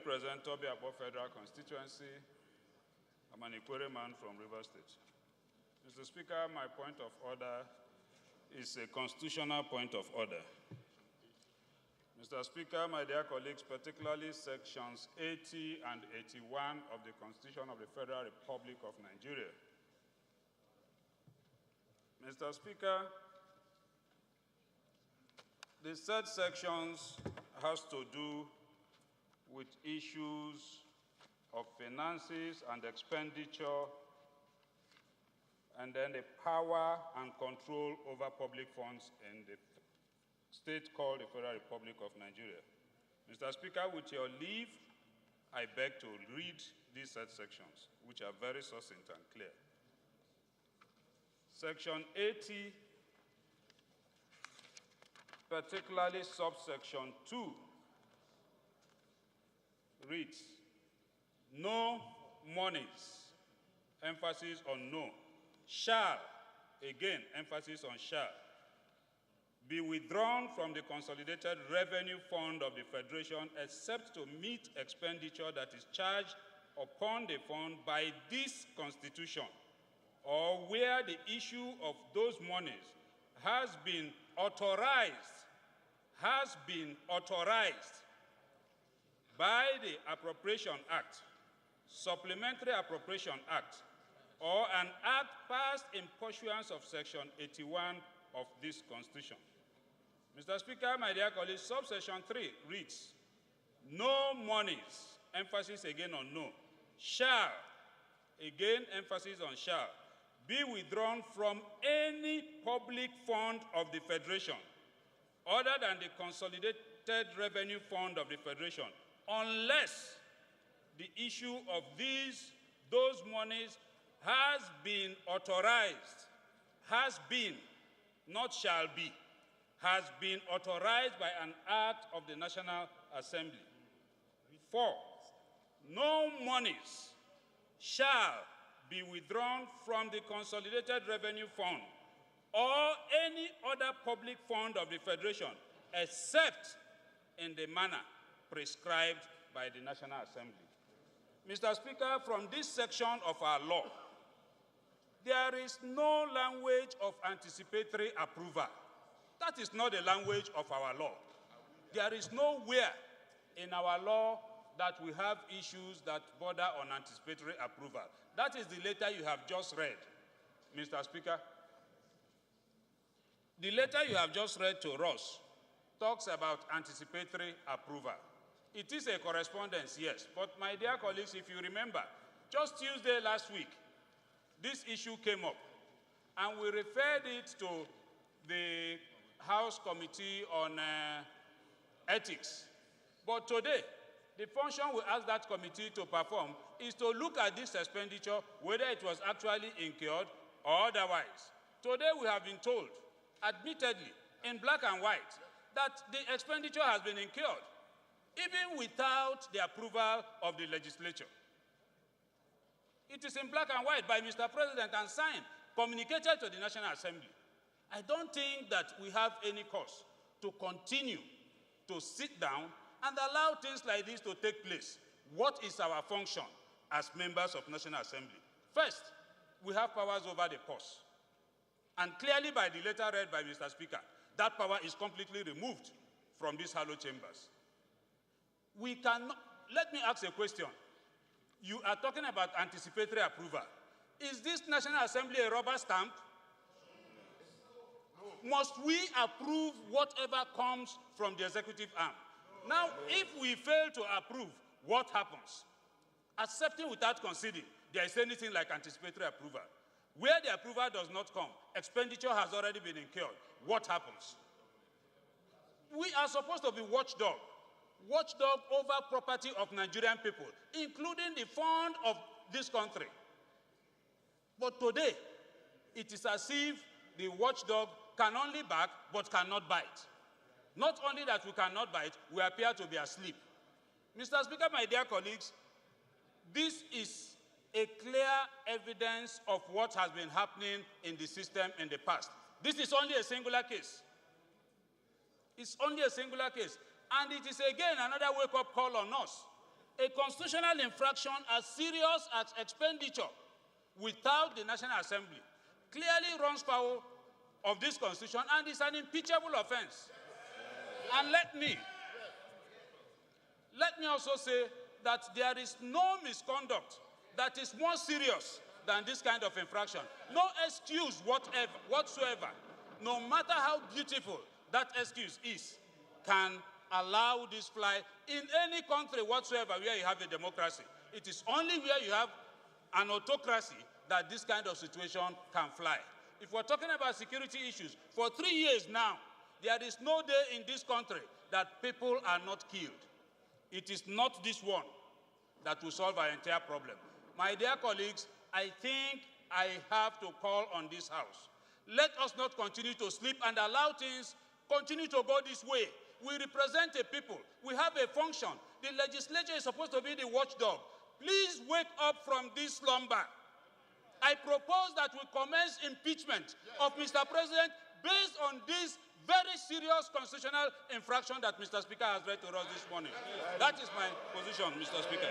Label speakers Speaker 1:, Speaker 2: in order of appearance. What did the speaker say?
Speaker 1: represent Tobiabo Federal Constituency. I'm an Ikwere man from River State. Mr. Speaker, my point of order is a constitutional point of order. Mr. Speaker, my dear colleagues, particularly sections 80 and 81 of the Constitution of the Federal Republic of Nigeria. Mr. Speaker, the said sections has to do with issues of finances and expenditure, and then the power and control over public funds in the state called the Federal Republic of Nigeria. Mr. Speaker, with your leave, I beg to read these said sections, which are very succinct and clear. Section 80, particularly subsection 2, reads, no monies, emphasis on no, shall, again, emphasis on shall, be withdrawn from the Consolidated Revenue Fund of the Federation except to meet expenditure that is charged upon the fund by this Constitution, or where the issue of those monies has been authorized by the Appropriation Act, Supplementary Appropriation Act, or an act passed in pursuance of Section 81 of this Constitution. Mr. Speaker, my dear colleagues, subsection 3 reads, no monies, emphasis again on no, shall, again emphasis on shall, be withdrawn from any public fund of the Federation other than the Consolidated Revenue Fund of the Federation, unless the issue of those monies has been authorized, has been, not shall be, has been authorized by an act of the National Assembly. 4, no monies shall be withdrawn from the Consolidated Revenue Fund or any other public fund of the Federation except in the manner prescribed by the National Assembly. Mr. Speaker, from this section of our law, there is no language of anticipatory approval. That is not the language of our law. There is nowhere in our law that we have issues that border on anticipatory approval. That is the letter you have just read, Mr. Speaker. The letter you have just read to us talks about anticipatory approval. It is a correspondence, yes, but my dear colleagues, if you remember, just Tuesday last week, this issue came up, and we referred it to the House Committee on Ethics. But today, the function we ask that committee to perform is to look at this expenditure, whether it was actually incurred or otherwise. Today, we have been told, admittedly, in black and white, that the expenditure has been incurred, even without the approval of the legislature. It is in black and white by Mr. President and signed, communicated to the National Assembly. I don't think that we have any cause to continue to sit down and allow things like this to take place. What is our function as members of National Assembly? First, we have powers over the purse. And clearly by the letter read by Mr. Speaker, that power is completely removed from these hallowed chambers. We cannot, let me ask a question. You are talking about anticipatory approval. Is this National Assembly a rubber stamp? No. Must we approve whatever comes from the executive arm? Now, if we fail to approve, what happens? Accepting without conceding, there is anything like anticipatory approval. Where the approval does not come, expenditure has already been incurred. What happens? We are supposed to be watchdog over property of Nigerian people, including the fund of this country. But today, it is as if the watchdog can only bark but cannot bite. Not only that we cannot bite, we appear to be asleep. Mr. Speaker, my dear colleagues, this is a clear evidence of what has been happening in the system in the past. This is only a singular case. It's only a singular case. And it is again another wake-up call on us A constitutional infraction as serious as expenditure without the National Assembly clearly runs foul of this Constitution and is an impeachable offense. And let me also say that there is no misconduct that is more serious than this kind of infraction. No excuse whatsoever, no matter how beautiful that excuse is, can allow this fly in any country whatsoever where you have a democracy. It is only where you have an autocracy that this kind of situation can fly. If we're talking about security issues, for 3 years now, there is no day in this country that people are not killed. It is not this one that will solve our entire problem. My dear colleagues, I think I have to call on this House. Let us not continue to sleep and allow things continue to go this way. We represent a people. We have a function. The legislature is supposed to be the watchdog. Please wake up from this slumber. I propose that we commence impeachment of Mr. President based on this very serious constitutional infraction that Mr. Speaker has read to us this morning. That is my position, Mr. Speaker.